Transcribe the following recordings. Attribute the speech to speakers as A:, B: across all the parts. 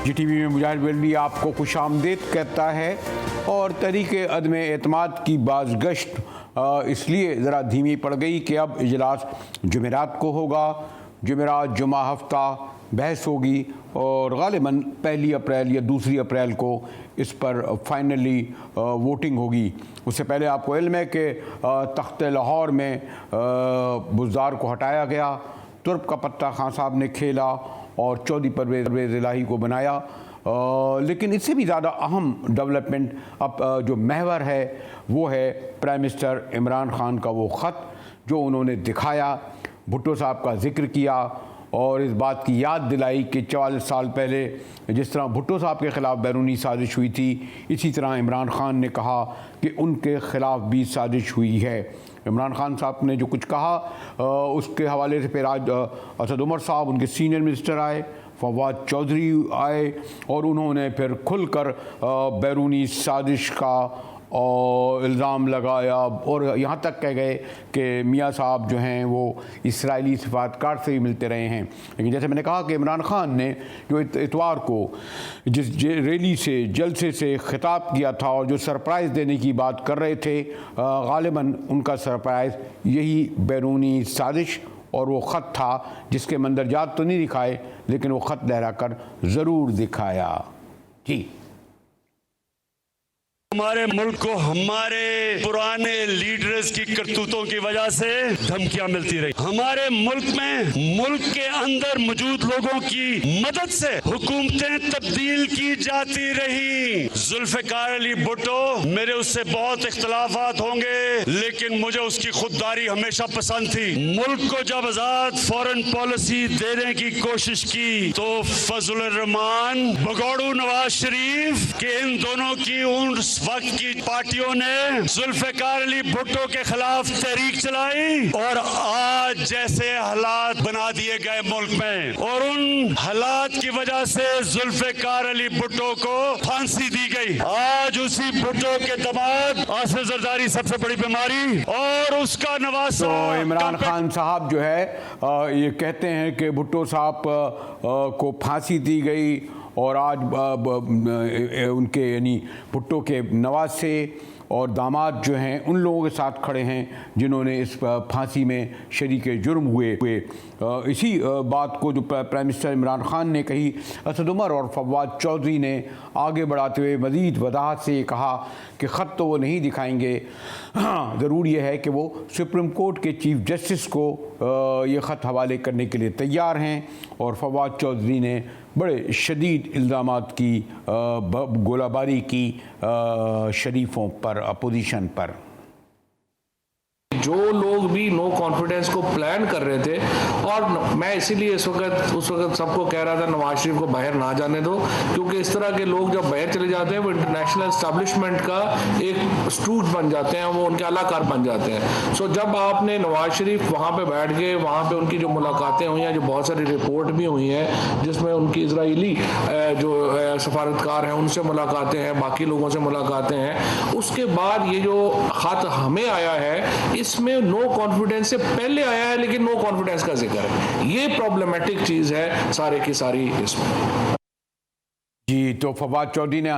A: जीटीवी में मुजाहिद बेल्वी आपको खुशामदीद कहता है। और तहरीक अदम एतमाद की बाज़गश्त इसलिए ज़रा धीमी पड़ गई कि अब इजलास जुमेरात को होगा। जुमेरात जुमा हफ्ता बहस होगी और ग़ालिबन 1 अप्रैल या 2 अप्रैल को इस पर फाइनली वोटिंग होगी। उससे पहले आपको इल्म है कि तख्त लाहौर में बुज़दार को हटाया गया, तुर्क का पत्ता खान साहब ने खेला और चौधरी परवेज़ इलाही को बनाया। लेकिन इससे भी ज़्यादा अहम डेवलपमेंट अब जो महवर है वो है प्राइम मिनिस्टर इमरान खान का वो ख़त जो उन्होंने दिखाया, भुट्टो साहब का जिक्र किया और इस बात की याद दिलाई कि 44 साल पहले जिस तरह भुट्टो साहब के ख़िलाफ़ बैरूनी साजिश हुई थी, इसी तरह इमरान खान ने कहा कि उनके ख़िलाफ़ भी साजिश हुई है। इमरान खान साहब ने जो कुछ कहा उसके हवाले से फिर आज असद उमर साहब, उनके सीनियर मिनिस्टर आए, फवाद चौधरी आए और उन्होंने फिर खुलकर बैरूनी साजिश का और इल्ज़ाम लगाया और यहाँ तक कह गए कि मियाँ साहब जो हैं वो इसराइली सफारतकार से भी मिलते रहे हैं। लेकिन जैसे मैंने कहा कि इमरान खान ने जो इतवार को जिस रैली से जलसे से खिताब किया था और जो सरप्राइज़ देने की बात कर रहे थे, ग़ालिबन उनका सरप्राइज़ यही बैरूनी साजिश और वो ख़त था जिसके मंदरजात तो नहीं दिखाए लेकिन वो ख़त लहरा कर ज़रूर दिखाया। जी,
B: हमारे मुल्क को हमारे पुराने लीडर्स की करतूतों की वजह से धमकियां मिलती रही। हमारे मुल्क में मुल्क के अंदर मौजूद लोगों की मदद से हुकूमतें तब्दील की जाती रही। जुल्फ़िकार अली भुट्टो, मेरे उससे बहुत इख्तलाफात होंगे लेकिन मुझे उसकी खुददारी हमेशा पसंद थी। मुल्क को जब आजाद फॉरेन पॉलिसी देने की कोशिश की तो फजल रहमान, भगोड़ू नवाज शरीफ के इन दोनों की उन वक्त की पार्टियों ने जुल्फ़िकार अली भुट्टो के खिलाफ तहरीक चलाई और आज जैसे हालात बना दिए गए मुल्क में और उन हालात की वजह से जुल्फ़िकार अली भुट्टो को फांसी दी गई। आज उसी भुट्टो के दामाद आसिफ जरदारी सबसे बड़ी बीमारी और उसका नवासा।
A: तो इमरान खान साहब जो है ये कहते हैं कि भुट्टो साहब को फांसी दी गई और आज उनके यानी भुट्टो के नवासे और दामाद जो हैं उन लोगों के साथ खड़े हैं जिन्होंने इस फांसी में शरीक जुर्म हुए। इसी बात को जो प्राइम मिनिस्टर इमरान खान ने कही, असद उमर और फवाद चौधरी ने आगे बढ़ाते हुए मज़ीद वदाहत से कहा कि ख़त तो वो नहीं दिखाएंगे, हाँ ज़रूर ये है कि वो सुप्रीम कोर्ट के चीफ जस्टिस को ये ख़त हवाले करने के लिए तैयार हैं। और फवाद चौधरी ने बड़े शदीद इल्ज़ामात की गोलाबारी की शरीफों पर, अपोजिशन पर।
C: जो लोग भी नो कॉन्फिडेंस को प्लान कर रहे थे और मैं इसीलिए उस वक्त सबको कह रहा था नवाज शरीफ को बाहर ना जाने दो, क्योंकि इस तरह के लोग जब बाहर चले जाते हैं वो इंटरनेशनल एस्टैब्लिशमेंट का एक स्टूट बन जाते हैं, वो उनके अलाकार बन जाते हैं। सो जब आपने नवाज शरीफ वहाँ पे बैठ के वहाँ पे उनकी जो मुलाकातें हुई हैं, जो बहुत सारी रिपोर्ट भी हुई हैं जिसमें उनकी इजराइली जो सफारतकार हैं उनसे मुलाकातें हैं, बाकी लोगों से मुलाकातें हैं, उसके बाद ये जो खत हमें आया है इसमें नो कॉन्फिडेंस से पहले आया है लेकिन नो कॉन्फिडेंस का जिक्र है। ये प्रॉब्लमेटिक चीज है सारे की सारी इसमें।
A: जी, तो फवाद चौधरी ने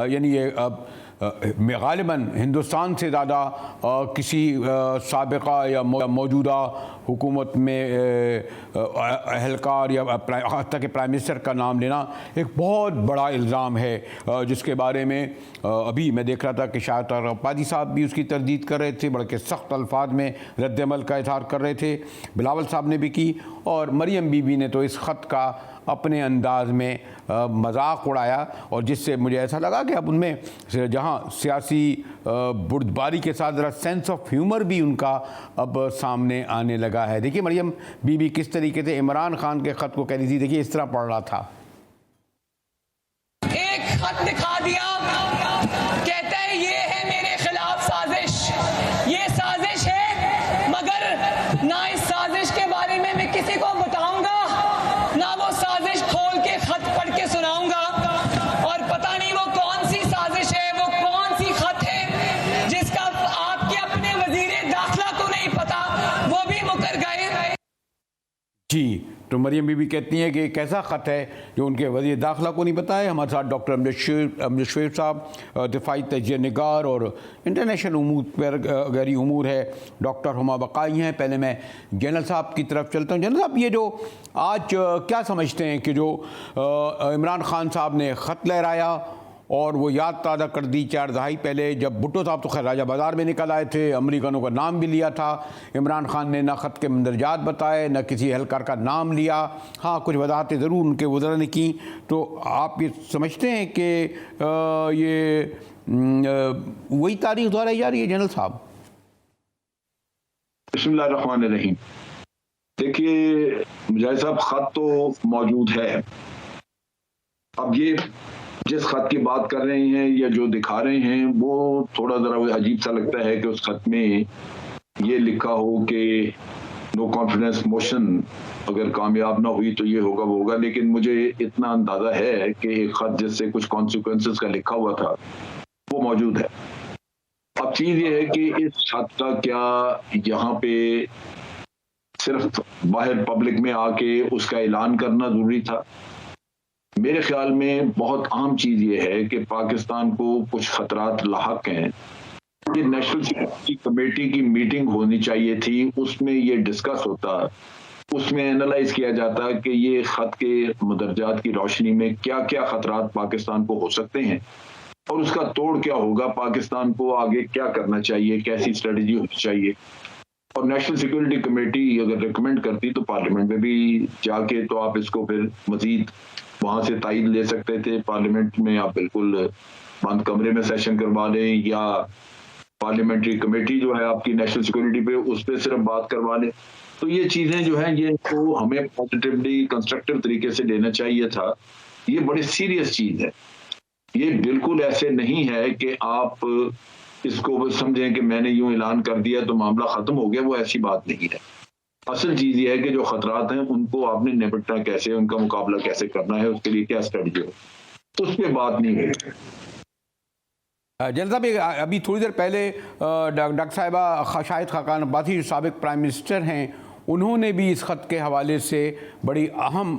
A: यानी ये ग़ालिबन हिंदुस्तान से ज़्यादा किसी साबिक़ा या मौजूदा हुकूमत में अहलकार या हत्ता के प्राइम मिनिस्टर का नाम लेना एक बहुत बड़ा इल्ज़ाम है, जिसके बारे में अभी मैं देख रहा था कि शायद रब्बानी साहब भी उसकी तरदीद कर रहे थे, बल्कि सख्त अल्फाज में रद्द-ए-अमल का इज़हार कर रहे थे। बिलावल साहब ने भी की और मरियम बीबी ने तो इस ख़त का अपने अंदाज में मजाक उड़ाया और जिससे मुझे ऐसा लगा कि अब उनमें जहाँ सियासी बुर्दबारी के साथ ज़रा सेंस ऑफ ह्यूमर भी उनका अब सामने आने लगा है। देखिए मरियम बीबी किस तरीके से इमरान खान के ख़त को कह रही थी, देखिए इस तरह पढ़ रहा था।
D: एक ख़त दिखा दिया, कहता है ये है मेरे खिलाफ साजिश, ये साजिश है मगर ना इस साजिश के बारे में मैं किसी को बताऊंगा ना वो साजिश खोल के खत पढ़ के सुनाऊंगा और पता नहीं वो कौन सी साजिश है, वो कौन सी खत है जिसका आपके अपने वजीर दाखिला को नहीं पता, वो भी मुकर गए।
A: जी, तो डॉक्टर मरियम बीबी कहती हैं कि एक ऐसा ख़त है जो उनके वज़ीर दाखिला को नहीं पता है। हमारे साथ डॉक्टर अमजद शेर साहब, दिफाई तजिया निगार और इंटरनेशनल उमूर पर गहरी उमूर है, डॉक्टर हुमा बकाई हैं। पहले मैं जनरल साहब की तरफ चलता हूँ। जनरल साहब, ये जो आज क्या समझते हैं कि जो इमरान खान साहब ने ख़त लहराया और वो याद ताज़ा कर दी 4 दहाई पहले, जब भुट्टो साहब तो खैर राजा बाज़ार में निकल आए थे, अमरीकनों का नाम भी लिया था, इमरान खान ने ना ख़त के मंदरजात बताए, न किसी एहलकार का नाम लिया, हाँ कुछ वजाहतें ज़रूर उनके वज़रा ने की। तो आप ये समझते हैं कि ये वही तारीख दोहराई जा रही है जनरल साहब?
E: बिस्मिल्लाहिर्रहमानिर्रहीम। देखिए मुजाहिद साहब, ख़त तो मौजूद है। अब ये जिस खत की बात कर रहे हैं या जो दिखा रहे हैं वो थोड़ा ज़रा अजीब सा लगता है कि उस खत में ये लिखा हो कि नो कॉन्फिडेंस मोशन अगर कामयाब ना हुई तो ये होगा वो होगा, लेकिन मुझे इतना अंदाज़ा है कि एक खत जिससे कुछ कॉन्सिक्वेंसेस का लिखा हुआ था वो मौजूद है। अब चीज़ ये है कि इस खत का क्या यहाँ पे सिर्फ बाहर पब्लिक में आके उसका ऐलान करना ज़रूरी था? मेरे ख्याल में बहुत अहम चीज़ ये है कि पाकिस्तान को कुछ खतरात लाहक हैं। ये नेशनल सिक्योरिटी कमेटी की मीटिंग होनी चाहिए थी, उसमें ये डिस्कस होता, उसमें एनालाइज किया जाता कि ये ख़त के मदरजात की रोशनी में क्या क्या खतरात पाकिस्तान को हो सकते हैं और उसका तोड़ क्या होगा, पाकिस्तान को आगे क्या करना चाहिए, कैसी स्ट्रेटजी होनी चाहिए। और नेशनल सिक्योरिटी कमेटी अगर रिकमेंड करती तो पार्लियामेंट में भी जाके तो आप इसको फिर मजीद वहां से तायद ले सकते थे। पार्लियामेंट में आप बिल्कुल बंद कमरे में सेशन करवा लें या पार्लियामेंट्री कमेटी जो है आपकी नेशनल सिक्योरिटी पे, उस पर सिर्फ बात करवा लें। तो ये चीजें जो हैं ये तो हमें पॉजिटिवली कंस्ट्रक्टिव तरीके से लेना चाहिए था। ये बड़ी सीरियस चीज है। ये बिल्कुल ऐसे नहीं है कि आप इसको समझें कि मैंने यूं ऐलान कर दिया तो मामला खत्म हो गया, वो ऐसी बात नहीं है। असल चीज ये है कि जो खतरात हैं उनको आपने निपटना कैसे, उनका मुकाबला कैसे करना है, उसके लिए क्या स्ट्रेटजी हो, उस पर बात नहीं है।
A: जनरल साहब, अभी थोड़ी देर पहले डॉक्टर साहिबा शाहिद खाकान अब्बासी साबिक प्राइम मिनिस्टर हैं, उन्होंने भी इस ख़त के हवाले से बड़ी अहम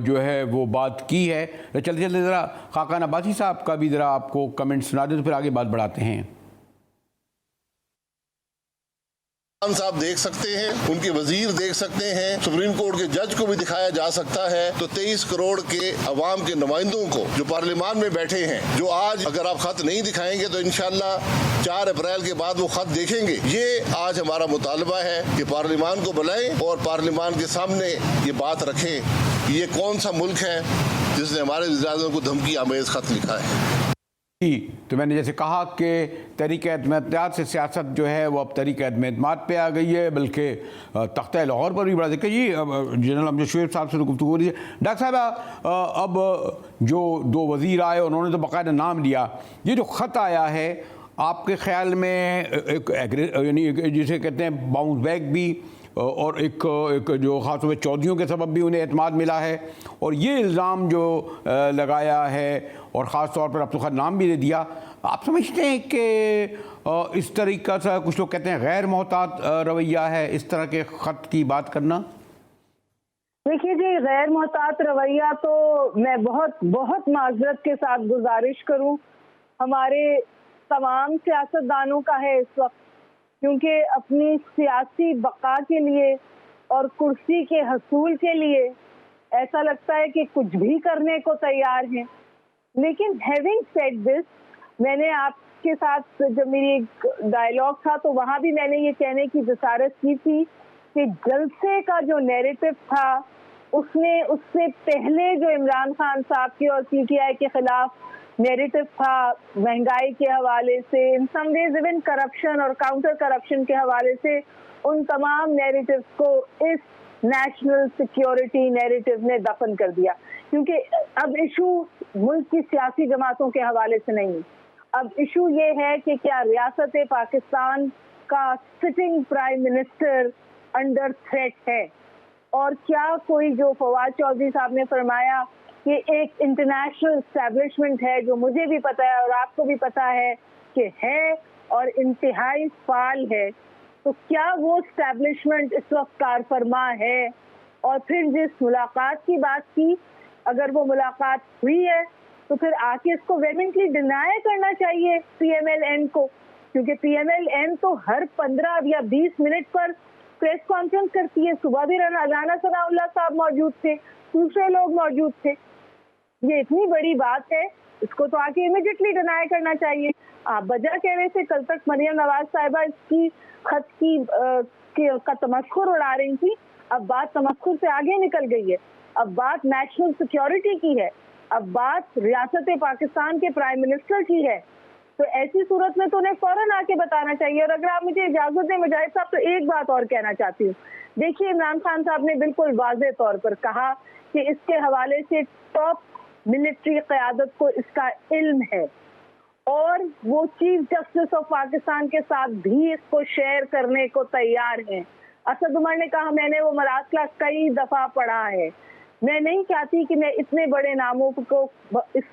A: जो है वो बात की है। चलते चलते ज़रा खाकान अब्बासी साहब का भी ज़रा आपको कमेंट सुना दें तो फिर आगे बात बढ़ाते हैं।
F: खान साहब देख सकते हैं, उनके वजीर देख सकते हैं, सुप्रीम कोर्ट के जज को भी दिखाया जा सकता है। तो 23 करोड़ के अवाम के नुमाइंदों को जो पार्लियामान में बैठे हैं, जो आज अगर आप खत नहीं दिखाएंगे तो इंशाल्लाह 4 अप्रैल के बाद वो खत देखेंगे। ये आज हमारा मुतालबा है कि पार्लियामान को बुलाएं और पार्लियामान के सामने ये बात रखें। ये कौन सा मुल्क है जिसने हमारे वज़ीर-ए-आज़म को धमकी आमेज खत लिखा है?
A: तो मैंने जैसे कहा कि तहरीक-ए-एतमाद से सियासत जो है वो अब तहरीक-ए-एतमाद पे आ गई है, बल्कि तख्ता लाहौर पर भी बड़ा देखिए जी। जनरल अमजद शेर साहब से तो गुफ्तगू हो रही है। डॉक्टर साहब, अब जो 2 वज़ीर आए उन्होंने तो बाकायदा नाम लिया, ये जो ख़त आया है आपके ख्याल में एक यानी जिसे कहते हैं बाउंस बैक भी और एक जो ख़ास तौर पर चौधरियों के सबब भी उन्हें एतमाद मिला है, और ये इल्ज़ाम जो लगाया है और ख़ास तौर पर अब तो खैर नाम भी दे दिया, आप समझते हैं कि इस तरीक़ा से कुछ लोग कहते हैं गैर मोहतात रवैया है इस तरह के ख़त की बात करना?
G: देखिए जी, गैर मोहतात रवैया तो मैं बहुत माजरत के साथ गुजारिश करूं हमारे तमाम सियासतदानों का है इस वक्त, क्योंकि अपनी सियासी बका के लिए और कुर्सी के हसूल के लिए ऐसा लगता है कि कुछ भी करने को तैयार हैं। लेकिन हैविंग सेड दिस, मैंने आपके साथ जब मेरी एक डायलॉग था तो वहाँ भी मैंने ये कहने की जसारत की थी कि जलसे का जो नैरेटिव था उससे पहले जो इमरान खान साहब की और पीटीआई के खिलाफ नैरेटिव था, महंगाई के हवाले से, इन सम वेज इवन करप्शन और काउंटर करप्शन के हवाले से, उन तमाम नैरेटिव को इस नेशनल सिक्योरिटी नैरेटिव ने दफन कर दिया। क्योंकि अब इशू मुल्क की सियासी जमातों के हवाले से नहीं, अब इशू ये है कि क्या रियासत पाकिस्तान का sitting prime minister under threat है, और क्या कोई जो फवाद चौधरी साहब ने फरमाया कि एक इंटरनेशनल एस्टेब्लिशमेंट है, जो मुझे भी पता है और आपको भी पता है कि है और इंतहाई फाल है, तो क्या वो एस्टेब्लिशमेंट इस वक्त कारफरमा है? और फिर जिस मुलाकात की बात की, अगर वो मुलाकात हुई है तो फिर आके इसको वेहेमेंटली डिनाई करना चाहिए PMLN को, क्योंकि PMLN तो हर 15 या 20 मिनट पर प्रेस कॉन्फ्रेंस करती है। सुबह भी राना सनाउल्लाह साहब मौजूद थे, दूसरे लोग मौजूद थे। ये इतनी बड़ी बात है, इसको तो आके इमीडिएटली डिनाई करना चाहिए। आप वजह कहने से कल तक मरियम नवाज साहिबा इसकी खत का तमस्खुर उड़ा रही थी, अब बात तमस्खुर से आगे निकल गई है। अब बात नेशनल सिक्योरिटी की है, अब बात रियासत पाकिस्तान के प्राइम मिनिस्टर की है। तो ऐसी सूरत में तो उन्हें फौरन आके बताना चाहिए। और अगर आप मुझे इजाजत दें मुजाहिद साहब, तो एक बात और कहना चाहती हूँ। देखिए, इमरान खान साहब ने बिल्कुल वाज़ेह तौर पर कहा कि इसके हवाले से टॉप मिलिट्री क़यादत को इसका इल्म है और वो चीफ जस्टिस ऑफ पाकिस्तान के साथ भी इसको शेयर करने को तैयार हैं। असद उमर ने कहा, मैंने वो मरासला कई दफा पढ़ा है, मैं नहीं चाहती कि मैं इतने बड़े नामों को इस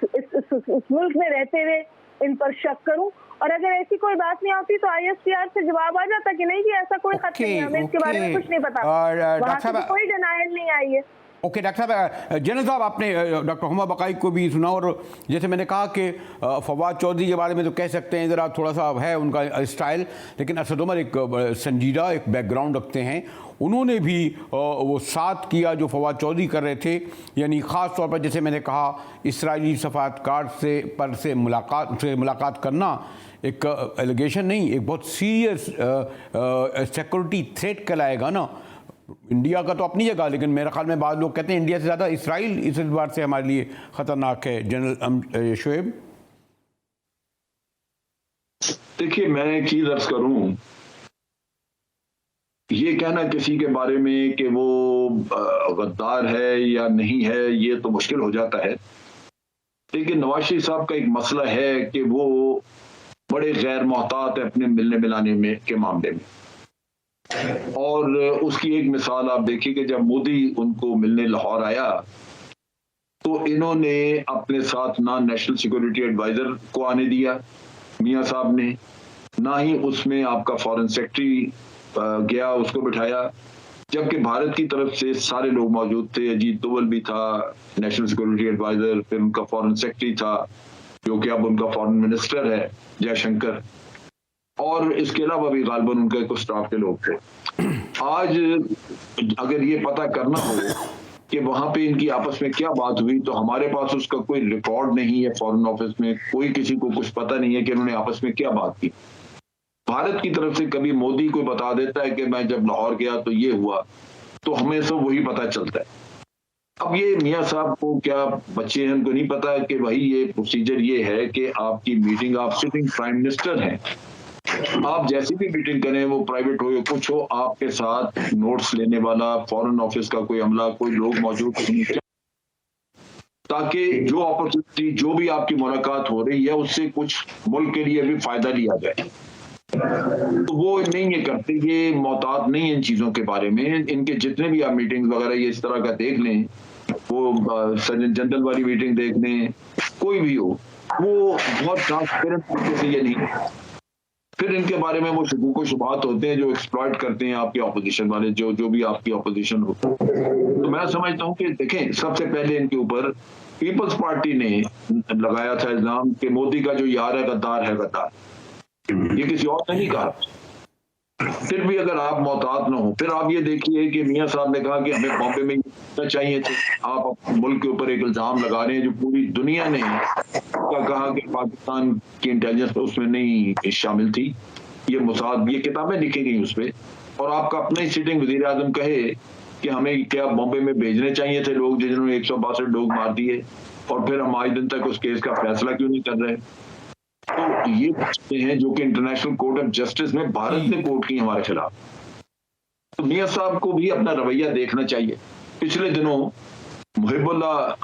G: मुल्क में रहते हुए इन पर शक करूं। और अगर ऐसी कोई बात नहीं होती तो ISPR से जवाब आ जाता कि नहीं जी ऐसा कोई खत नहीं है, हमें इसके बारे में कुछ नहीं पता। वहां से तो कोई डिनायल नहीं आई है।
A: ओके डॉक्टर साहब, जनरल साहब, आपने डॉक्टर हुमा बकाई को भी सुना, और जैसे मैंने कहा कि फवाद चौधरी के बारे में तो कह सकते हैं ज़रा थोड़ा सा है उनका स्टाइल, लेकिन असद उमर एक संजीदा एक बैकग्राउंड रखते हैं। उन्होंने भी वो साथ किया जो फवाद चौधरी कर रहे थे, यानी ख़ास तौर पर जैसे मैंने कहा इसराइली सफारतकार से मुलाकात करना एक एलिगेशन नहीं, एक बहुत सीरियस सिक्योरिटी थ्रेट कहलाएगा ना। इंडिया का तो अपनी जगह, लेकिन मेरे ख्याल में बाद लोग कहते हैं इंडिया से ज़्यादा इसराइल इस बार से हमारे लिए ख़तरनाक है। जनरल शोएब,
E: देखिए, मैं एक चीज़ अर्ज़ करूं, ये कहना किसी के बारे में कि वो गद्दार है या नहीं है, ये तो मुश्किल हो जाता है। लेकिन नवाज शरीफ साहब का एक मसला है कि वो बड़े गैर मोहतात है अपने मिलने मिलाने में के मामले में। और उसकी एक मिसाल आप देखिए कि जब मोदी उनको मिलने लाहौर आया तो इन्होंने अपने साथ ना नेशनल सिक्योरिटी एडवाइजर को आने दिया मियां साहब ने, ना ही उसमें आपका फॉरेन सेक्रेटरी गया उसको बिठाया, जबकि भारत की तरफ से सारे लोग मौजूद थे। अजीत दोवल भी था नेशनल सिक्योरिटी एडवाइजर, फिर उनका फॉरेन सेक्रेटरी था जो कि अब उनका फॉरेन मिनिस्टर है जयशंकर, और इसके अलावा भी गालिबन उनके कुछ स्टाफ के लोग थे। आज अगर ये पता करना हो कि वहां पे इनकी आपस में क्या बात हुई, तो हमारे पास उसका कोई रिकॉर्ड नहीं है। फॉरेन ऑफिस में कोई किसी को कुछ पता नहीं है कि उन्होंने आपस में क्या बात की। भारत की तरफ से कभी मोदी को बता देता है कि मैं जब लाहौर गया तो ये हुआ, तो हमें सब वही पता चलता है। अब ये मियां साहब को क्या बच्चे हैं, उनको नहीं पता कि भाई ये प्रोसीजर ये है कि आपकी मीटिंग, आप सिटिंग प्राइम मिनिस्टर हैं, आप जैसी भी मीटिंग करें, वो प्राइवेट हो या कुछ हो, आपके साथ नोट्स लेने वाला फॉरेन ऑफिस का कोई अमला, कोई लोग मौजूद हों, ताकि जो अपॉर्चुनिटी, जो भी आपकी मुलाकात हो रही है, उससे कुछ मुल्क के लिए भी फायदा लिया जाए। तो वो नहीं ये करते, ये मोहतात नहीं है इन चीजों के बारे में। इनके जितने भी आप मीटिंग वगैरह ये इस तरह का देख लें, वो जनरल वाली मीटिंग देख लें, कोई भी हो, वो बहुत ट्रांसपेरेंट तरीके से ये नहीं। फिर इनके बारे में वो शुबात होते हैं जो एक्सप्लॉइट करते हैं आपके ऑपोजिशन वाले, जो भी आपकी ऑपोजिशन हो। तो मैं समझता हूँ कि देखें, सबसे पहले इनके ऊपर पीपल्स पार्टी ने लगाया था इल्जाम कि मोदी का जो यार है गद्दार है, गद्दार। ये किसी और ने नहीं कहा। फिर भी अगर आप मोहतात न हो, फिर आप ये देखिए कि मियां साहब ने कहा कि हमें बॉम्बे में चाहिए थे। आप मुल्क के ऊपर एक इल्जाम लगा रहे हैं जो पूरी दुनिया ने कहा कि पाकिस्तान की इंटेलिजेंस उसमें नहीं शामिल थी। ये मुसाद, ये किताबें लिखी गई उस पर, और आपका अपना ही सिटिंग वजीर आजम कहे कि हमें क्या बॉम्बे में भेजने चाहिए थे लोग जिन्होंने 162 लोग मार दिए, और फिर हम आज दिन तक उस केस का फैसला क्यों नहीं कर रहे। तो ये बातें हैं जो कि इंटरनेशनल कोर्ट ऑफ जस्टिस में भारत ने कोर्ट की हमारे खिलाफ। तो मियां साहब को भी अपना रवैया देखना चाहिए। पिछले दिनों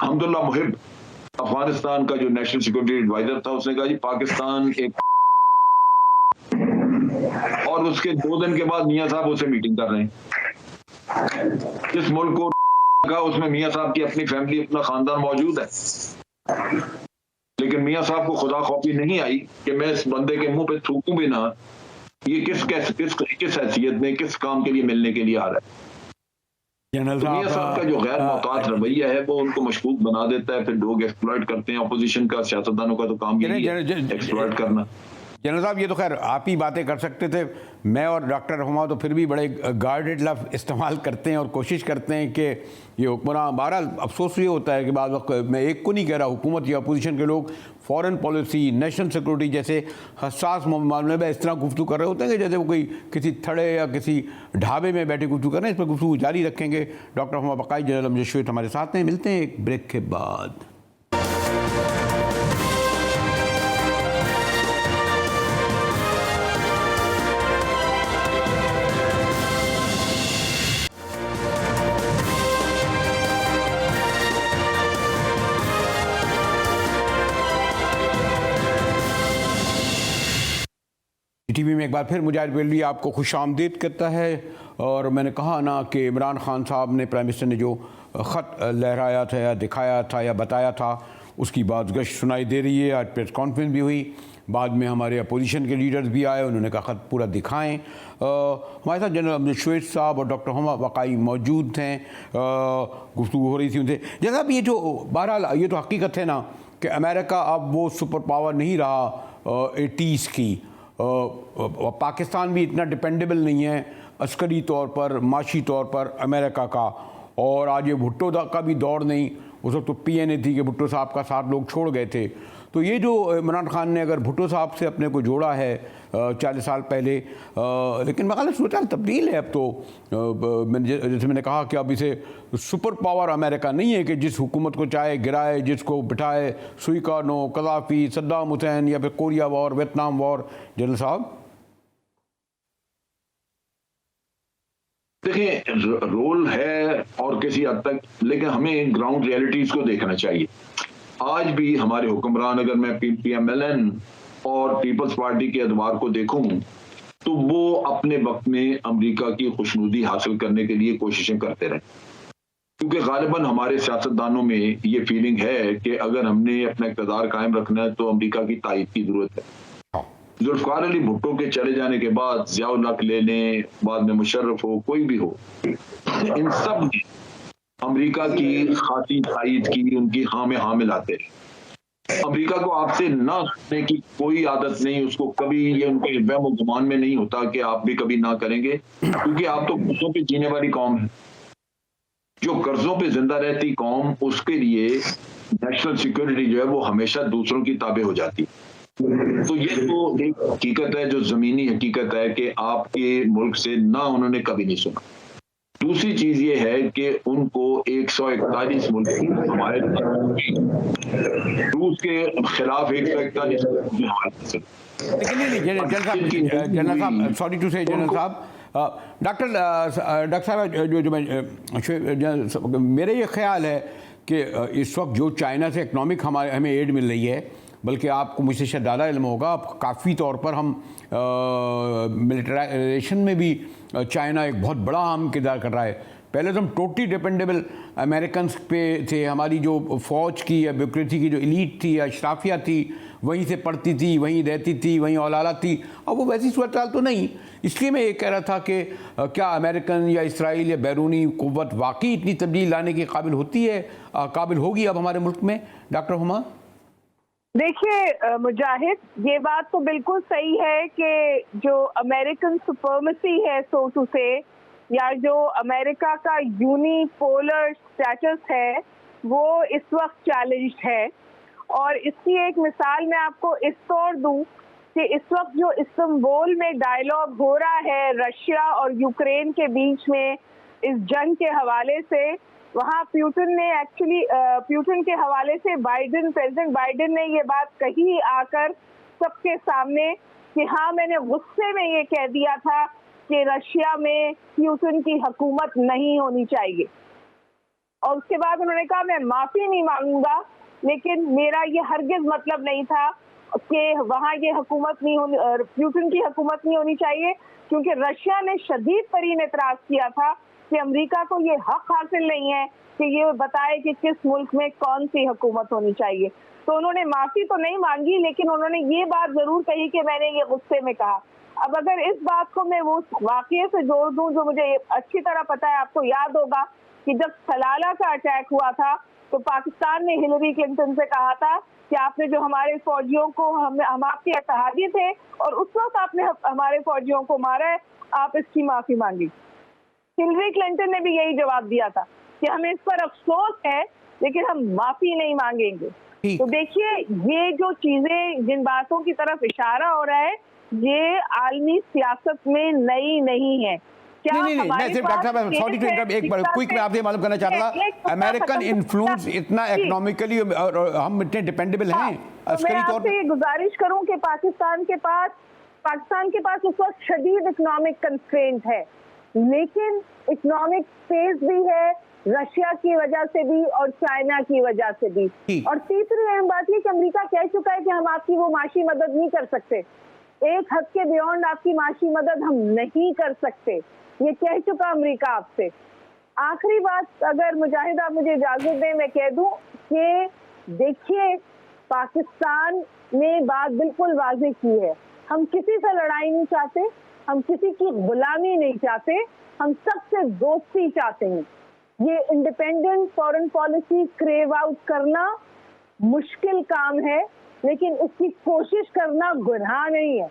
E: हमदुल्ला मुहिब, अफगानिस्तान का जो नेशनल सिक्योरिटी एडवाइजर था, उसने कहा जी पाकिस्तान एक, और उसके 2 दिन के बाद मियां साहब उससे मीटिंग कर रहे हैं। जिस मुल्क को का उसमें मियां साहब की अपनी फैमिली, अपना खानदान मौजूद है, लेकिन मियां साहब को खुदा खौफी नहीं आई कि मैं इस बंदे के मुंह पे थूकूं भी ना, ये किस हैसियत में, किस काम के लिए मिलने के लिए आ रहा है।
A: जनरल
E: मियां साहब का जो गैर मोहतात रवैया है वो उनको मशकूक बना देता है, फिर लोग एक्सप्लॉइट करते हैं। अपोजिशन का, सियासतदानों का तो काम यही है, एक्सप्लॉइट करना।
A: जनरल साहब, ये तो खैर आप ही बातें कर सकते थे, मैं और डॉक्टर हुमा तो फिर भी बड़े गार्डेड लफ्ज़ इस्तेमाल करते हैं और कोशिश करते हैं कि ये हुक्मरान, बहरहाल अफसोस ये होता है कि बाद वक्त, मैं एक को नहीं कह रहा, हुकूमत या अपोजिशन के लोग फॉरेन पॉलिसी, नेशनल सिक्योरिटी जैसे हसास मामले में इस तरह गुफ्तगू कर रहे होते हैं कि जैसे वो कोई किसी थड़े या किसी ढाबे में बैठे गुफ्तगू कर रहे हैं। इस पर गुफ्तगू जारी रखेंगे। डॉक्टर हुमा बकाई, जनरल अमजद शोएब हमारे साथ हैं, मिलते हैं एक ब्रेक के बाद। टीवी में एक बार फिर मुजाहिद बेलवी आपको खुश आमदीद करता है। और मैंने कहा ना कि इमरान खान साहब ने, प्राइम मिनिस्टर ने जो ख़त लहराया था या दिखाया था या बताया था, उसकी बाज़गश्त सुनाई दे रही है। आज प्रेस कॉन्फ्रेंस भी हुई, बाद में हमारे अपोजिशन के लीडर्स भी आए, उन्होंने कहा ख़त पूरा दिखाएं। हमारे साथ जनरल अमजद शोएब साहब और डॉक्टर हुमा बकाई मौजूद हैं। गुफ्तगू हो रही थी उनसे। जनाब, ये जो बहरहाल ये तो हकीकत है ना कि अमेरिका अब वो सुपर पावर नहीं रहा 80s की। पाकिस्तान भी इतना डिपेंडेबल नहीं है अस्करी तौर पर, माशी तौर पर अमेरिका का। और आज ये भुट्टो का भी दौर नहीं, उस वक्त तो PNA थी कि भुट्टो साहब का साथ लोग छोड़ गए थे। तो ये जो इमरान खान ने अगर भुट्टो साहब से अपने को जोड़ा है 40 साल पहले, लेकिन मगर सूरत तब्दील है अब तो। जैसे मैंने कहा कि अब इसे सुपर पावर अमेरिका नहीं है कि जिस हुकूमत को चाहे गिराए, जिसको बिठाए, सुइकार्नो, कदाफी, सद्दाम हुसैन या फिर Korea war, Vietnam war. General साहब,
E: देखिए, रोल है और किसी हद तक, लेकिन हमें ग्राउंड रियलिटीज को देखना चाहिए। आज भी हमारे हुक्मरान, अगर मैं PMLN और पीपल्स पार्टी के अदवार को देखूं, तो वो अपने वक्त में अमेरिका की खुशनुदी हासिल करने के लिए कोशिशें करते रहे, क्योंकि गालिबन हमारे सियासतदानों में ये फीलिंग है कि अगर हमने अपना इक़्तिदार कायम रखना है तो अमेरिका की तायद की जरूरत है। जुल्फ़िकार अली भुट्टो के चले जाने के बाद, ज़िया-उल हक ले लें, बाद में मुशर्रफ हो, कोई भी हो, इन सब ने अमेरिका की खासी तायद की, उनकी हाँ में हाँ मिलाते रहे। अमेरिका को आपसे ना सुनने की कोई आदत नहीं, उसको कभी ये उनके वहम और गुमान में नहीं होता कि आप भी कभी ना करेंगे, क्योंकि आप तो कर्जों पे जीने वाली कौम है। जो कर्जों पे जिंदा रहती कौम, उसके लिए नेशनल सिक्योरिटी जो है वो हमेशा दूसरों की ताबे हो जाती। तो ये तो एक हकीकत है, जो जमीनी हकीकत है कि आपके मुल्क से ना उन्होंने कभी नहीं सुना। दूसरी चीज ये है कि उनको 141 मुल्क हमारे रूस के खिलाफ 141
A: जनरल साहब, सॉरी टू से जनरल साहब, डॉक्टर साहब, मेरा ये ख्याल है कि इस वक्त जो चाइना से इकनॉमिक हमें एड मिल रही है, बल्कि आपको मुझसे शायद ज़्यादा इल्म होगा, काफ़ी तौर पर हम मिलिटराइजेशन में भी चाइना एक बहुत बड़ा अहम किरदार कर रहा है। पहले तो हम टोटली डिपेंडेबल अमेरिकन पे थे। हमारी जो फ़ौज की या ब्यूरोक्रेसी की जो एलीट थी या अशराफिया थी, वहीं से पढ़ती थी, वहीं रहती थी, वहीं औलादा थी। अब वो वैसी सूरत हाल तो नहीं। इसलिए मैं ये कह रहा था कि क्या अमेरिकन या इसराइल या बैरूनी क़ुव्वत वाकई इतनी तब्दील लाने की काबिल होती है, काबिल होगी अब हमारे मुल्क में? डॉक्टर हुमा।
G: देखिए मुजाहिद, ये बात तो बिल्कुल सही है कि जो अमेरिकन सुपरमेसी है, सो टू से, या जो अमेरिका का यूनिपोलर स्टेटस है, वो इस वक्त चैलेंज्ड है। और इसकी एक मिसाल मैं आपको इस तौर दूं कि इस वक्त जो इस्तांबुल में डायलॉग हो रहा है रशिया और यूक्रेन के बीच में इस जंग के हवाले से, वहाँ प्यूटिन के हवाले से प्रेसिडेंट बाइडेन ने ये बात कही आकर सबके सामने कि हाँ, मैंने गुस्से में ये कह दिया था कि रशिया में प्यूटिन की हुकूमत नहीं होनी चाहिए। और उसके बाद उन्होंने कहा मैं माफी नहीं मांगूंगा, लेकिन मेरा ये हरगिज मतलब नहीं था कि वहाँ ये हुकूमत नहीं होनी, प्यूटिन की हुकूमत नहीं होनी चाहिए, क्योंकि रशिया ने शदीद तरीन एतराज किया था कि अमेरिका को ये हक हासिल नहीं है कि ये बताए कि किस मुल्क में कौन सी हुकूमत होनी चाहिए। तो उन्होंने माफी तो नहीं मांगी, लेकिन उन्होंने ये बात जरूर कही कि मैंने ये गुस्से में कहा। अब अगर इस बात को मैं वो वाकये से जोड़ दूं जो मुझे अच्छी तरह पता है, आपको याद होगा कि जब सलाला का अटैक हुआ था तो पाकिस्तान ने हिलरी क्लिंटन से कहा था कि आपने जो हमारे फौजियों को हम आपके इत्तेहादी थे और उस वक्त आपने हमारे फौजियों को मारा है, आप इसकी माफी मांगी। हिलरी क्लिंटन ने भी यही जवाब दिया था कि हमें इस पर अफसोस है लेकिन हम माफी नहीं मांगेंगे। तो देखिए, ये जो चीजें, जिन बातों की तरफ इशारा हो रहा है, ये आलमी सियासत में नई नहीं है।
A: नहीं, मैं सिर्फ डॉक्टर साहब सॉरी टू इंटरप्ट, एक बार क्विक मैं आपसे मालूम करना चाहता था, अमेरिकन इन्फ्लुएंस इतना इकोनॉमिकली और हम इतने डिपेंडेबल हैं
G: मैं आपसे ये गुजारिश करूं कि पाकिस्तान के पास उस वक्त शदीद इकोनॉमिक कंस्ट्रेंट है, लेकिन इकोनॉमिक स्पेस भी है रशिया की वजह से भी और चाइना की वजह से भी। और तीसरी अहम बात ये कि अमेरिका कह चुका है कि हम आपकी वो माशी मदद नहीं कर सकते, एक हद के बियॉन्ड आपकी माशी मदद हम नहीं कर सकते, ये कह चुका अमेरिका आपसे। आखिरी बात अगर मुजाहिद आप मुझे इजाजत दें मैं कह दूं कि देखिए, पाकिस्तान ने बात बिल्कुल वाज़ेह की है, हम किसी से लड़ाई नहीं चाहते, हम किसी की गुलामी नहीं चाहते, हम सबसे दोस्ती चाहते हैं। ये independent foreign policy crave out करना मुश्किल काम है, लेकिन उसकी कोशिश करना गुनाह नहीं है।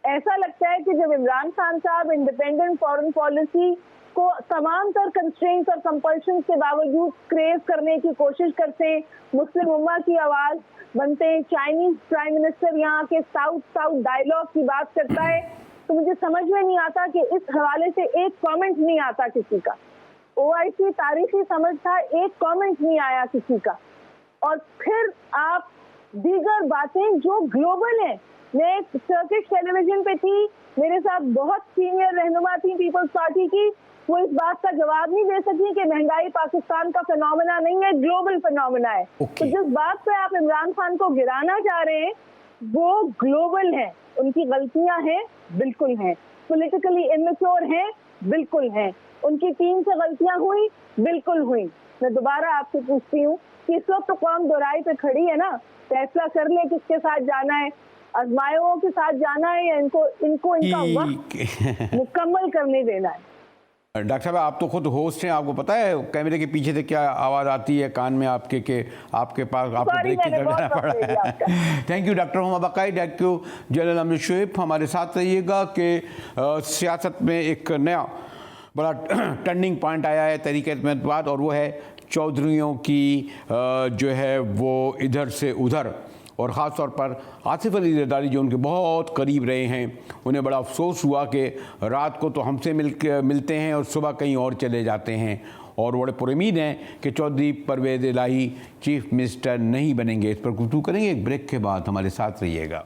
G: ऐसा लगता है कि जब इमरान खान साहब इंडिपेंडेंट फॉरेन पॉलिसी को तमाम तर कंस्ट्रेंट्स और कंपल्शन के बावजूद क्रेव करने की कोशिश करते हैं, मुस्लिम उम्मा की आवाज बनते हैं, चाइनीज प्राइम मिनिस्टर यहाँ के साउथ साउथ डायलॉग की बात करता है, तो मुझे समझ में नहीं आता कि इस हवाले से एक कमेंट नहीं आता किसी का। ओआईसी तारीखी समझ था, एक कमेंट नहीं आया किसी का। और फिर आप दीगर बातें जो ग्लोबल हैं, मैं टर्किश टेलीविजन पे थी, मेरे साथ बहुत सीनियर रहनुमा थी पीपल्स पार्टी की, वो इस बात का जवाब नहीं दे सकी कि महंगाई पाकिस्तान का फिनोमेना नहीं है, ग्लोबल फिनोमेना है। तो जिस बात पे आप इमरान खान को गिराना चाह रहे हैं वो ग्लोबल है, उनकी गलतियां हैं, बिल्कुल हैं, पॉलिटिकली इमेच्योर हैं, बिल्कुल हैं, उनकी टीम से गलतियां हुई, बिल्कुल हुई। मैं दोबारा आपसे पूछती हूँ कि इस वक्त तो कौम दोराई पे खड़ी है ना, फैसला कर ले किसके साथ जाना है, आजमाइयों के साथ जाना है या इनका वक्त मुकम्मल करने देना है।
A: डॉक्टर साहब, आप तो खुद होस्ट हैं, आपको पता है कैमरे के पीछे से क्या आवाज़ आती है कान में आपके के आपके पास आपको ब्रेक की तरफ जाना पड़ा है। Thank you doctor Huma Bakai, thank you general Amjad Shoaib. हमारे साथ रहिएगा कि सियासत में एक नया बड़ा टर्निंग पॉइंट आया है तरीके बाद, और वो है चौधरियों की जो है वो इधर से उधर, और ख़ास तौर पर आसिफ अली जरदारी जो उनके बहुत करीब रहे हैं, उन्हें बड़ा अफसोस हुआ कि रात को तो हमसे मिलते हैं और सुबह कहीं और चले जाते हैं, और बड़े पुरउम्मीद हैं कि चौधरी परवेज़ इलाही चीफ मिनिस्टर नहीं बनेंगे। इस पर गुफ्तगू करेंगे एक ब्रेक के बाद, हमारे साथ रहिएगा।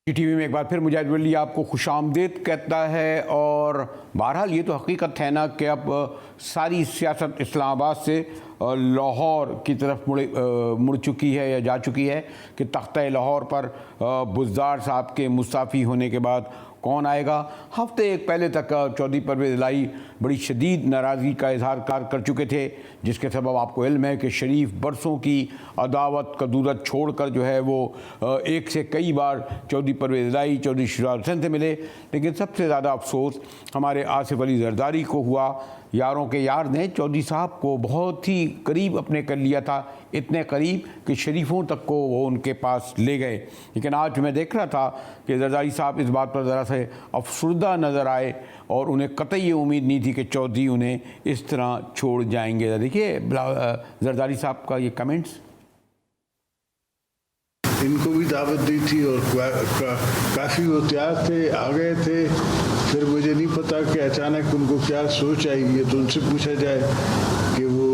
A: टीवी में एक बार फिर मुजाहिद वली आपको खुशामदीद कहता है। और बहरहाल ये तो हकीकत है ना कि अब सारी सियासत इस्लामाबाद से लाहौर की तरफ मुड़ चुकी है या जा चुकी है कि तख्ता लाहौर पर बुज़दार साहब के मुस्ताफ़ी होने के बाद कौन आएगा। हफ्ते एक पहले तक चौधरी परवेज़ इलाही बड़ी शदीद नाराज़गी का इजहार कर चुके थे, जिसके सबब आपको इल्म है कि शरीफ बरसों की अदावत कदूरत छोड़कर जो है वो एक से कई बार चौधरी परवेज़ इलाही चौधरी शुजात हुसैन से मिले, लेकिन सबसे ज़्यादा अफसोस हमारे आसिफ अली जरदारी को हुआ। यारों के यार ने चौधरी साहब को बहुत ही करीब अपने कर लिया था, इतने करीब कि शरीफों तक को वो उनके पास ले गए। लेकिन आज मैं देख रहा था कि जरदारी साहब इस बात पर ज़रा से अफसुर्दा नज़र आए और उन्हें कतई ये उम्मीद नहीं थी कि चौधरी उन्हें इस तरह छोड़ जाएंगे। देखिए जरदारी साहब का ये कमेंट्स।
H: इनको भी दावत दी थी और काफ़ी वो तैयार थे, आ गए थे। फिर मुझे नहीं पता कि अचानक उनको क्या सोच आई। ये तो उनसे पूछा जाए कि वो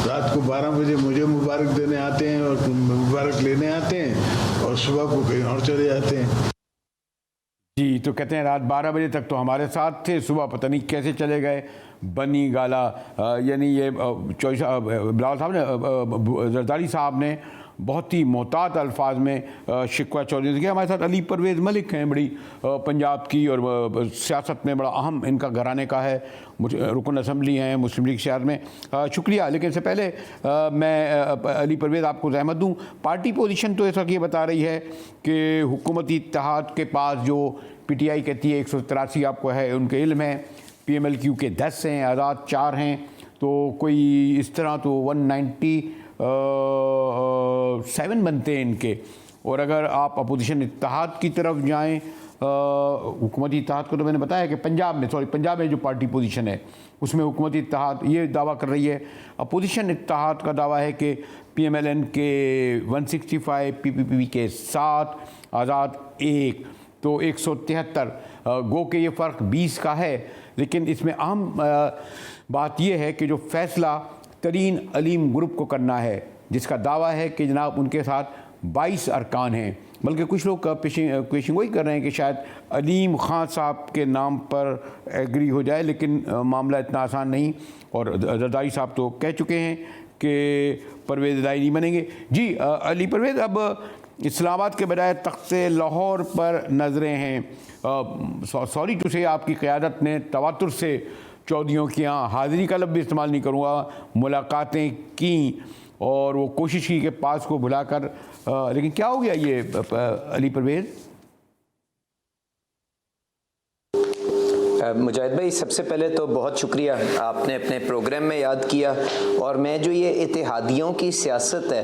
H: रात को 12 बजे मुझे मुबारक देने आते हैं और मुबारक लेने आते हैं और सुबह को कहीं और चले जाते हैं।
A: जी, तो कहते हैं रात 12 बजे तक तो हमारे साथ थे, सुबह पता नहीं कैसे चले गए। बनी गाला यानी ये बिलावल साहब ने, जरदारी साहब ने बहुत ही मोहतात अल्फाज में शिकवा चौधरी ने किया। हमारे साथ अली परवेज़ मलिक हैं, बड़ी पंजाब की और सियासत में बड़ा अहम इनका घराने का है, रुकन असम्बली हैं मुस्लिम लीग सियासत में। शुक्रिया। लेकिन इससे पहले मैं अली परवेज़ आपको ज़हमत दूँ, पार्टी पोजीशन तो ऐसा ये बता रही है कि हुकूमती इत्तेहाद के पास जो PTI कहती है 183 आपको है, उनके इल्म है, PMLQ के 10 हैं, आज़ाद 4 हैं, तो कोई इस तरह तो 197 बनते हैं इनके। और अगर आप अपोजिशन इत्तेहाद की तरफ जाएं, हुकूमती इत्तेहाद को तो मैंने बताया कि पंजाब में जो पार्टी पोजीशन है उसमें हुकूमती इत्तेहाद ये दावा कर रही है। अपोजिशन इत्तेहाद का दावा है कि PMLN के 165, PPP के 7, आज़ाद 1, तो 173, गो के ये फ़र्क 20 का है। लेकिन इसमें अहम बात यह है कि जो फैसला तरीन अलीम ग्रुप को करना है, जिसका दावा है कि जनाब उनके साथ 22 अरकान हैं, बल्कि कुछ लोग क्वेश्चन वही कर रहे हैं कि शायद अलीम खान साहब के नाम पर एग्री हो जाए, लेकिन मामला इतना आसान नहीं। और जरदारी साहब तो कह चुके हैं कि परवेज़ इदाई नहीं बनेंगे। जी अली परवेज़, अब इस्लामाबाद के बजाय तख्ते लाहौर पर नज़रें हैं। सॉरी टू से आपकी क़यादत ने तवातुर से चौधरियों के यहाँ, हाज़िरी का लफ्ज़ भी इस्तेमाल नहीं करूँगा, मुलाकातें की और वो कोशिश की कि पास को भुलाकर, लेकिन क्या हो गया ये अली परवेज़?
I: मुजाहिद भाई, सबसे पहले तो बहुत शुक्रिया, आपने अपने प्रोग्राम में याद किया। और मैं जो ये इत्तेहादियों की सियासत है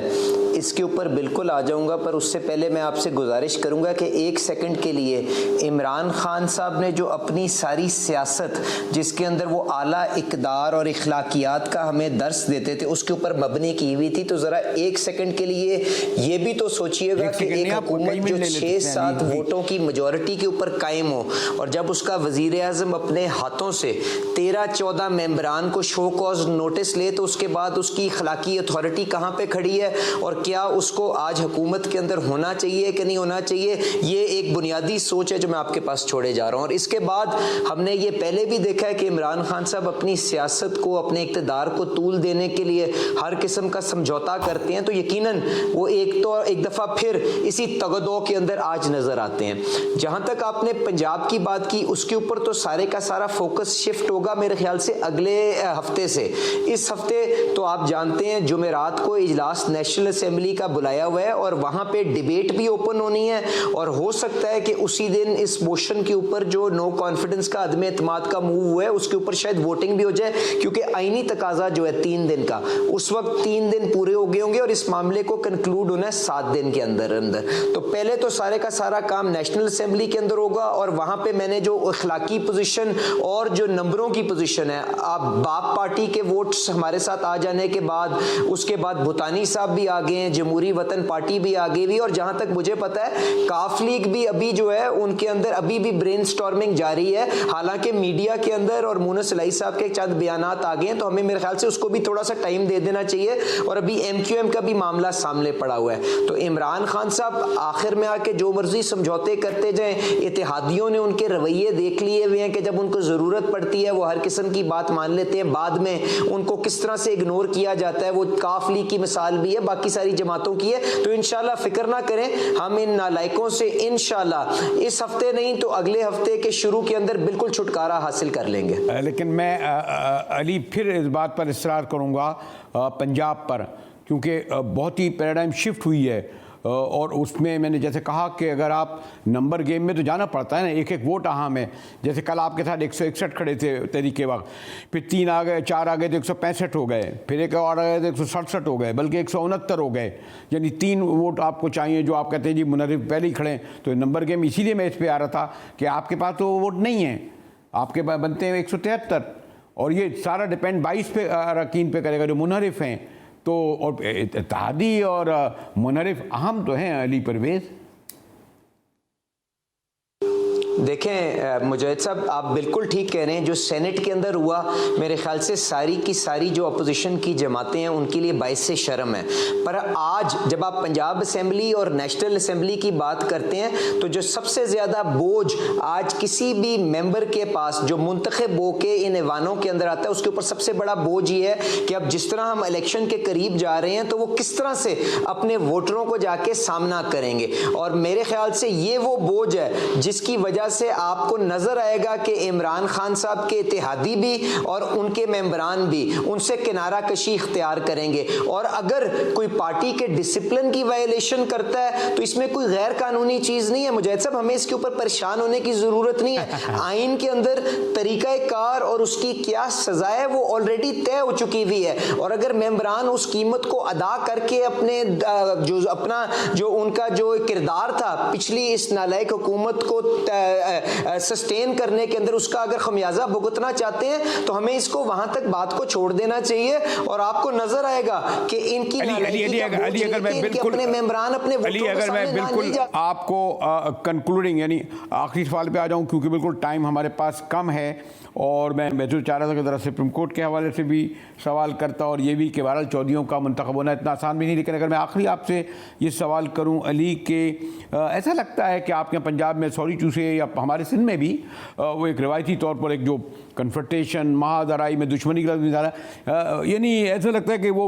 I: इसके ऊपर बिल्कुल आ जाऊंगा, पर उससे पहले मैं आपसे गुजारिश करूंगा कि 1 सेकंड के लिए इमरान खान साहब ने जो अपनी सारी सियासत जिसके अंदर वो आला इक़दार और इखलाकियात का हमें दर्स देते थे उसके ऊपर मबनी की हुई थी, तो ज़रा 1 सेकंड के लिए ये भी तो सोचिएगा कि एक हुकूमत जो 6-7 वोटों की मेजॉरिटी के ऊपर कायम हो, और जब उसका वज़ीर आज़म अपने हाथों से 13-14 मेंबरान को शो कॉज नोटिस ले, तो उसके बाद उसकी इखलाकी अथॉरिटी कहाँ पे खड़ी है और क्या उसको आज हुकूमत के अंदर होना चाहिए कि नहीं होना चाहिए, ये एक बुनियादी सोच है जो मैं आपके पास छोड़े जा रहा हूँ। और इसके बाद हमने ये पहले भी देखा है कि इमरान खान साहब अपनी सियासत को, अपने इक़्तिदार को तूल देने के लिए हर किस्म का समझौता करते हैं, तो यकीनन वो एक दफ़ा फिर इसी तगदो के अंदर आज नज़र आते हैं। जहाँ तक आपने पंजाब की बात की, उसके ऊपर तो सारे का सारा फोकस शिफ्ट होगा मेरे ख्याल से अगले हफ्ते से। इस हफ्ते तो आप जानते हैं जुमेरात को इजलास नेशनल असेंबली का बुलाया हुआ है और वहां पे डिबेट भी ओपन होनी है, और हो सकता है कि उसी दिन इस मोशन के ऊपर जो नो कॉन्फिडेंस का, अदम एतमाद का मूव हुआ है उसके ऊपर शायद वोटिंग भी हो जाए, क्योंकि आईनी तकाजा जो है 3 दिन का, उस वक्त 3 दिन पूरे हो गए होंगे और इस मामले को कंक्लूड होना है 7 दिन के अंदर अंदर। तो पहले तो सारे का सारा काम नेशनल असेंबली के अंदर होगा, और वहां पे मैंने जो अखलाकी पोजीशन और जो नंबरों की पोजीशन है, आप बाप पार्टी के वोट्स हमारे साथ आ जाने के बाद, उसके बाद भूटानी साहब भी आ गए हैं, जमहूरी वतन पार्टी भी आ गई हुई, और जहां तक मुझे पता है काफ लीग भी अभी जो है उनके अंदर अभी भी ब्रेनस्टॉर्मिंग जारी है। हालांकि मीडिया के अंदर और मुनस इलाही साहब के चंद बयानात आ गए हैं, तो हमें मेरे ख्याल से उसको भी थोड़ा सा टाइम दे देना चाहिए। और अभी MQM का भी मामला सामने पड़ा हुआ है, तो इमरान खान साहब आखिर में आके जो मर्जी समझौते करते जाएं, इत्तेहादियों ने उनके रवैये देख लिए हुए हैं कि जब उनको जरूरत पड़ती है वो हर किस्म की बात मान लेते हैं, बाद में उनको किस तरह से इग्नोर किया जाता है। वो काफ लीग की मिसाल भी है, बाकी सारी जमातों की है। तो इंशाल्लाह फिक्र ना करें, हम इन नालायकों से इंशाल्लाह इस हफ्ते नहीं तो अगले हफ्ते के शुरू के अंदर बिल्कुल छुटकारा हासिल कर लेंगे।
A: लेकिन मैं अली फिर इस बात पर इसरार करूंगा पंजाब पर, क्योंकि बहुत ही पैराडाइम शिफ्ट हुई है, और उसमें मैंने जैसे कहा कि अगर आप नंबर गेम में तो जाना पड़ता है ना, एक एक वोट अहम है। जैसे कल आपके साथ 161 खड़े थे तरीके वक्त, फिर 3 आ गए, 4 आ गए तो 165 हो गए, फिर एक और आ गए तो 167 हो गए, बल्कि 169 हो गए। यानी 3 वोट आपको चाहिए, जो आप कहते हैं जी मुनर्रिफ पहले ही खड़े। तो नंबर गेम इसीलिए मैं इस पर आ रहा था कि आपके पास तो वोट नहीं है, आपके पास बनते हैं 173, और ये सारा डिपेंड 22 पे अरकान पे करेगा जो मुनहरिफ हैं। तो और इत्तेहादी और मुनहरिफ अहम तो हैं अली परवेज़।
I: देखें मुजाहिद साहब, आप बिल्कुल ठीक कह रहे हैं। जो सेनेट के अंदर हुआ, मेरे ख्याल से सारी की सारी जो अपोजिशन की जमातें हैं उनके लिए बाइस से शर्म है। पर आज जब आप पंजाब असेंबली और नेशनल असेंबली की बात करते हैं तो जो सबसे ज़्यादा बोझ आज किसी भी मेंबर के पास जो मुंतखब होके इन ऐवानों के अंदर आता है, उसके ऊपर सबसे बड़ा बोझ ये है कि अब जिस तरह हम इलेक्शन के करीब जा रहे हैं तो वो किस तरह से अपने वोटरों को जाके सामना करेंगे। और मेरे ख्याल से ये वो बोझ है जिसकी वजह से आपको नजर आएगा कि इमरान खान साहब के इत्तेहादी भी और उनके मेंबरान भी उनसे किनारा कशी इख्तियार करेंगे। और अगर कोई पार्टी के डिसिप्लिन की वायलेशन करता है तो इसमें कोई गैर कानूनी चीज नहीं है। मुजाहिद साहब, हमें इसके ऊपर परेशान होने की जरूरत नहीं है। आइन के अंदर तरीका कार और उसकी क्या सजा है वो ऑलरेडी तय हो चुकी हुई है। और अगर मेंबरान उस कीमत को अदा करके अपने जो उनका जो किरदार था पिछली इस नालायक हुकूमत को सस्टेन करने के अंदर उसका अगर खमियाजा भुगतना चाहते हैं तो हमें इसको वहां तक बात को छोड़ देना चाहिए। और आपको नजर आएगा कि इनकी अपने मेंबरान अपने
A: अगर मैं बिल्कुल आपको कंक्लूडिंग यानी आखिरी सवाल पे आ जाऊं, क्योंकि बिल्कुल टाइम हमारे पास कम है और मैं जो चाह रहा था कि ज़रा सुप्रीम कोर्ट के हवाले से भी सवाल करता और ये भी कि बहरहाल चौधरीयों का मुंतखब होना इतना आसान भी नहीं। लेकिन अगर मैं आखिरी आपसे ये सवाल करूं अली के, ऐसा लगता है कि आपके पंजाब में सॉरी चूसे या हमारे सिंध में भी वो एक रिवायती तौर पर एक जो कन्फ्रंटेशन महादराई में दुश्मनी का नज़ारा, यानी ऐसा लगता है कि वो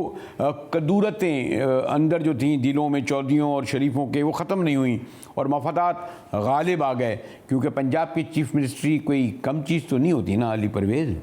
A: कदूरतें अंदर जो थीं दिलों में चौधरीयों और शरीफों के, वो ख़त्म नहीं हुई और मफादात गालिब आ गए, क्योंकि पंजाब की चीफ मिनिस्ट्री कोई कम चीज़ तो नहीं होती ना अली परवेज़।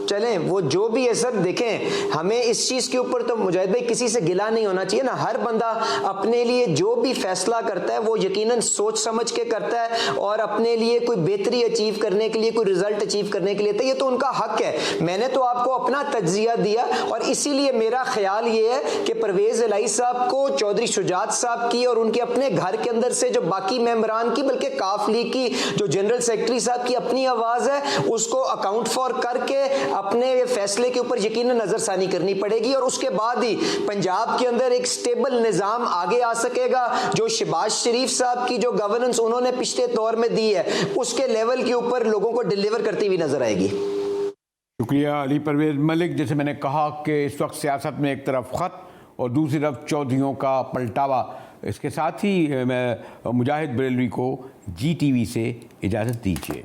I: चलें वो जो भी है सर, देखें हमें इस चीज़ के ऊपर तो मुजाहिद भाई किसी से गिला नहीं होना चाहिए ना। हर बंदा अपने लिए जो भी फैसला करता है वो यकीनन सोच समझ के करता है और अपने लिए कोई बेहतरी अचीव करने के लिए, कोई रिजल्ट अचीव करने के लिए, तो ये तो उनका हक है। मैंने तो आपको अपना तज्जिया दिया और इसीलिए मेरा ख्याल ये है कि परवेज़ इलाही साहब को, चौधरी शुजात साहब की और उनके अपने घर के अंदर से जो बाकी मेंबरान की, बल्कि काफ लीग की जो जनरल सेक्रेटरी साहब की अपनी आवाज़ है उसको अकाउंट फॉर करके अपने फैसले के ऊपर यकीनन नजरसानी करनी पड़ेगी। और उसके बाद ही पंजाब के अंदर एक स्टेबल निजाम आगे आ सकेगा। जो शहबाज शरीफ साहब की जो गवर्नेंस उन्होंने पिछले दौर में दी है उसके लेवल के ऊपर लोगों को डिलीवर करती हुई नजर आएगी।
A: शुक्रिया अली परवेज़ मलिक। जैसे मैंने कहा कि इस वक्त सियासत में एक तरफ ख़त और दूसरी तरफ चौधरीयों का पलटावा। इसके साथ ही मैं मुजाहिद बरेलवी को GTV से इजाज़त दीजिए।